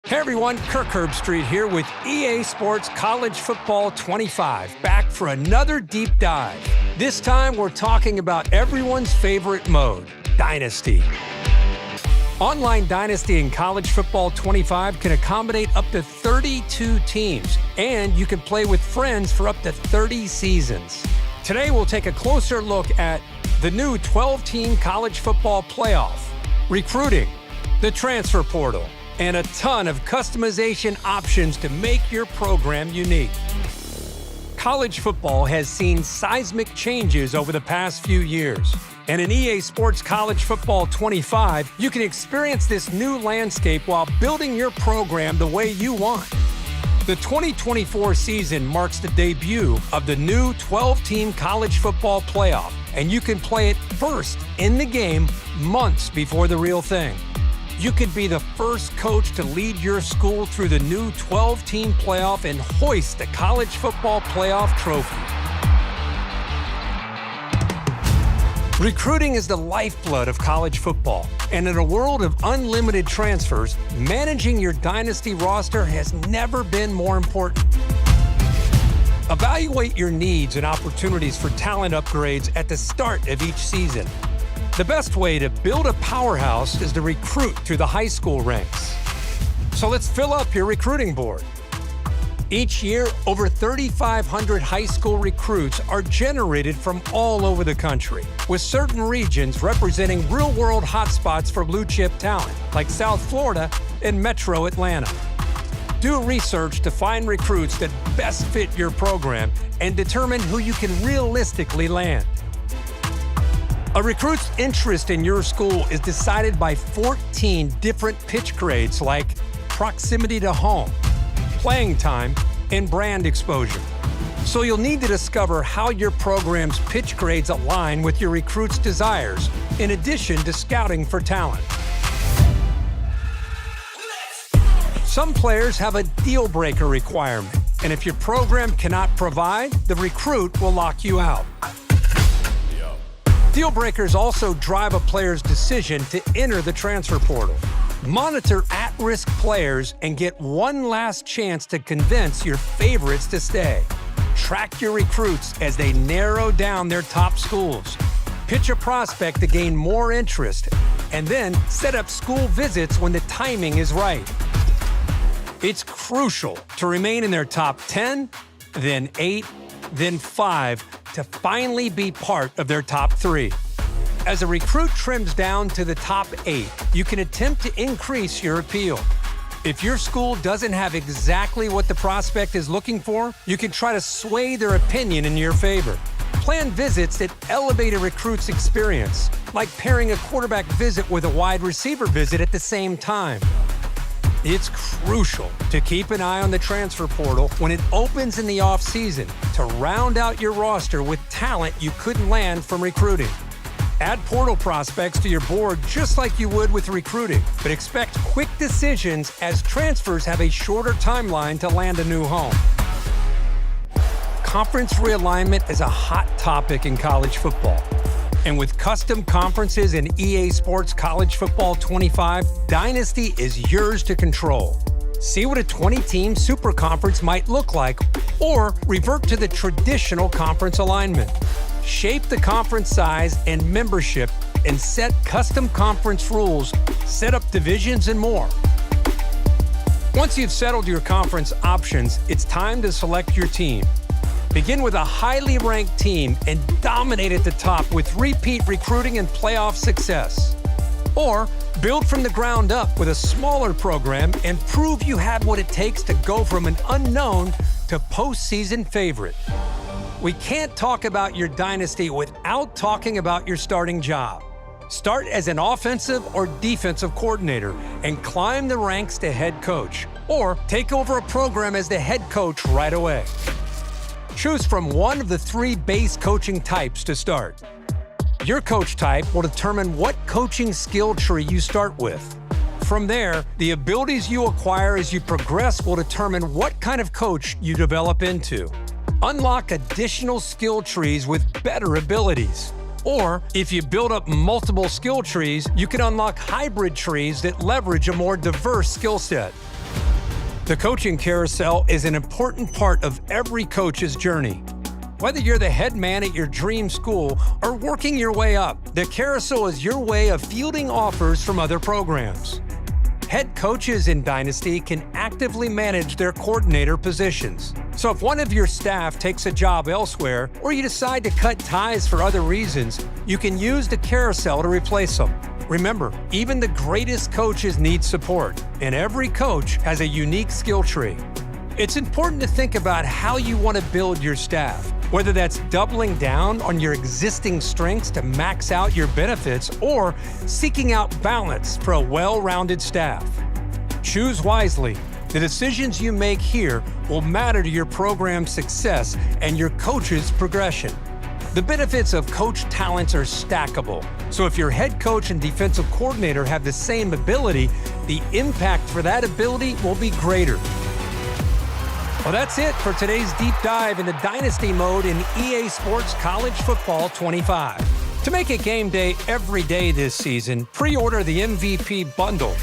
Hey everyone, Kirk Herbstreit here with EA Sports College Football 25, back for another deep dive. This time we're talking about everyone's favorite mode, Dynasty. Online Dynasty in College Football 25 can accommodate up to 32 teams, and you can play with friends for up to 30 seasons. Today we'll take a closer look at the new 12-team college football playoff, recruiting, the transfer portal, and a ton of customization options to make your program unique. College football has seen seismic changes over the past few years, and in EA Sports College Football 25, you can experience this new landscape while building your program the way you want. The 2024 season marks the debut of the new 12-team college football playoff, and you can play it first in the game months before the real thing. You could be the first coach to lead your school through the new 12-team playoff and hoist the college football playoff trophy. Recruiting is the lifeblood of college football, and in a world of unlimited transfers, managing your dynasty roster has never been more important. Evaluate your needs and opportunities for talent upgrades at the start of each season. The best way to build a powerhouse is to recruit through the high school ranks. So let's fill up your recruiting board. Each year, over 3,500 high school recruits are generated from all over the country, with certain regions representing real-world hotspots for blue-chip talent, like South Florida and Metro Atlanta. Do research to find recruits that best fit your program and determine who you can realistically land. A recruit's interest in your school is decided by 14 different pitch grades like proximity to home, playing time, and brand exposure. So you'll need to discover how your program's pitch grades align with your recruit's desires, in addition to scouting for talent. Some players have a deal-breaker requirement, and if your program cannot provide, the recruit will lock you out. Deal breakers also drive a player's decision to enter the transfer portal. Monitor at-risk players and get one last chance to convince your favorites to stay. Track your recruits as they narrow down their top schools. Pitch a prospect to gain more interest, and then set up school visits when the timing is right. It's crucial to remain in their top 10, then 8, then 5, to finally be part of their top 3. As a recruit trims down to the top 8, you can attempt to increase your appeal. If your school doesn't have exactly what the prospect is looking for, you can try to sway their opinion in your favor. Plan visits that elevate a recruit's experience, like pairing a quarterback visit with a wide receiver visit at the same time. It's crucial to keep an eye on the transfer portal when it opens in the offseason to round out your roster with talent you couldn't land from recruiting. Add portal prospects to your board just like you would with recruiting, but expect quick decisions as transfers have a shorter timeline to land a new home. Conference realignment is a hot topic in college football. And with custom conferences in EA Sports College Football 25, Dynasty is yours to control. See what a 20-team super conference might look like, or revert to the traditional conference alignment. Shape the conference size and membership and set custom conference rules, set up divisions, and more. Once you've settled your conference options, it's time to select your team. Begin with a highly ranked team and dominate at the top with repeat recruiting and playoff success. Or build from the ground up with a smaller program and prove you have what it takes to go from an unknown to postseason favorite. We can't talk about your dynasty without talking about your starting job. Start as an offensive or defensive coordinator and climb the ranks to head coach, or take over a program as the head coach right away. Choose from one of the 3 base coaching types to start. Your coach type will determine what coaching skill tree you start with. From there, the abilities you acquire as you progress will determine what kind of coach you develop into. Unlock additional skill trees with better abilities. Or, if you build up multiple skill trees, you can unlock hybrid trees that leverage a more diverse skill set. The coaching carousel is an important part of every coach's journey. Whether you're the head man at your dream school or working your way up, the carousel is your way of fielding offers from other programs. Head coaches in Dynasty can actively manage their coordinator positions. So if one of your staff takes a job elsewhere or you decide to cut ties for other reasons, you can use the carousel to replace them. Remember, even the greatest coaches need support, and every coach has a unique skill tree. It's important to think about how you want to build your staff, whether that's doubling down on your existing strengths to max out your benefits or seeking out balance for a well-rounded staff. Choose wisely. The decisions you make here will matter to your program's success and your coach's progression. The benefits of coach talents are stackable, so if your head coach and defensive coordinator have the same ability, the impact for that ability will be greater. Well, that's it for today's deep dive into Dynasty mode in EA Sports College Football 25. To make it game day every day this season, pre-order the MVP bundle.